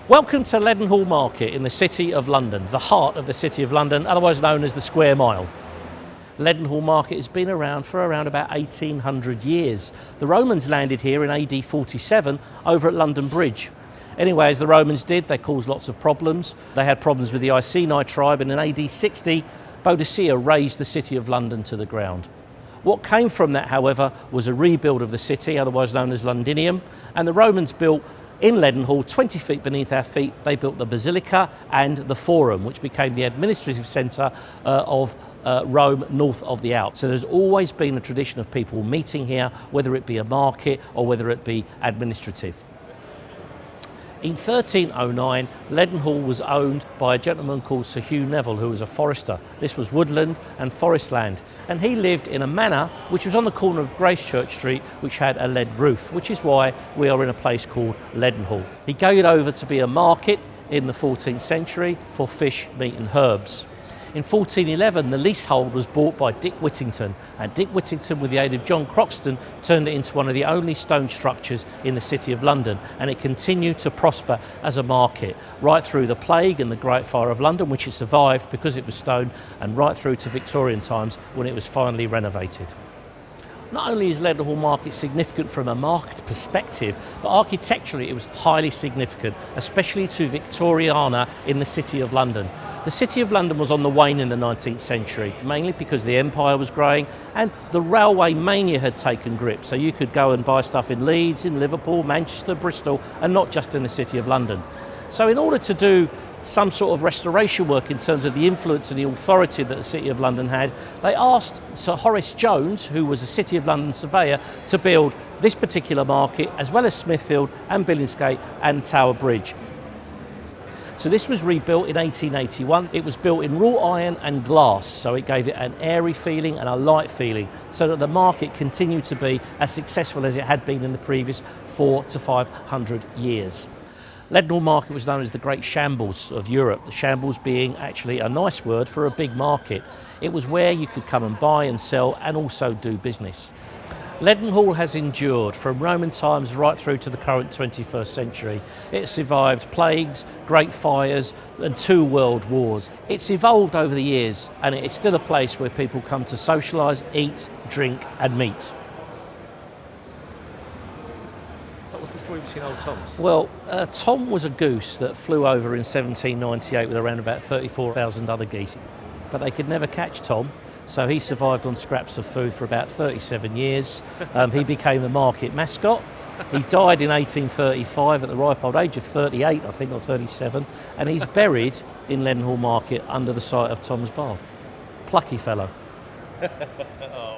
Welcome to Leadenhall Market in the City of London, the heart of the City of London, otherwise known as the Square Mile. Leadenhall Market has been around for around about 1800 years. The Romans landed here in AD 47 over at London Bridge. Anyway, as the Romans did, they caused lots of problems. They had problems with the Iceni tribe, and in AD 60, Boadicea razed the City of London to the ground. What came from that, however, was a rebuild of the city, otherwise known as Londinium, and the Romans built in Leadenhall, 20 feet beneath our feet, they built the Basilica and the Forum, which became the administrative centre of Rome north of the Alps. So there's always been a tradition of people meeting here, whether it be a market or whether it be administrative. In 1309, Leadenhall was owned by a gentleman called Sir Hugh Neville, who was a forester. This was woodland and forest land, and he lived in a manor which was on the corner of Gracechurch Street, which had a lead roof, which is why we are in a place called Leadenhall. He gave it over to be a market in the 14th century for fish, meat and herbs. In 1411, the leasehold was bought by Dick Whittington, and Dick Whittington, with the aid of John Croxton, turned it into one of the only stone structures in the City of London, and it continued to prosper as a market right through the Plague and the Great Fire of London, which it survived because it was stone, and right through to Victorian times when it was finally renovated. Not only is Leadenhall Market significant from a market perspective, but architecturally it was highly significant, especially to Victoriana in the City of London. The City of London was on the wane in the 19th century, mainly because the empire was growing and the railway mania had taken grip. So you could go and buy stuff in Leeds, in Liverpool, Manchester, Bristol, and not just in the City of London. So in order to do some sort of restoration work in terms of the influence and the authority that the City of London had, they asked Sir Horace Jones, who was a City of London surveyor, to build this particular market, as well as Smithfield and Billingsgate and Tower Bridge. So this was rebuilt in 1881. It was built in wrought iron and glass, so it gave it an airy feeling and a light feeling, so that the market continued to be as successful as it had been in the previous 400 to 500 years. Leadenhall Market was known as the Great Shambles of Europe, the shambles being actually a nice word for a big market. It was where you could come and buy and sell and also do business. Leadenhall has endured from Roman times right through to the current 21st century. It survived plagues, great fires and 2 world wars. It's evolved over the years, and it's still a place where people come to socialise, eat, drink and meet. So what's the story between old Toms? Well, Tom was a goose that flew over in 1798 with around about 34,000 other geese, but they could never catch Tom. So he survived on scraps of food for about 37 years. He became the market mascot. He died in 1835 at the ripe old age of 38, I think, or 37, and he's buried in Leadenhall Market under the site of Tom's Bar. Plucky fellow. Oh.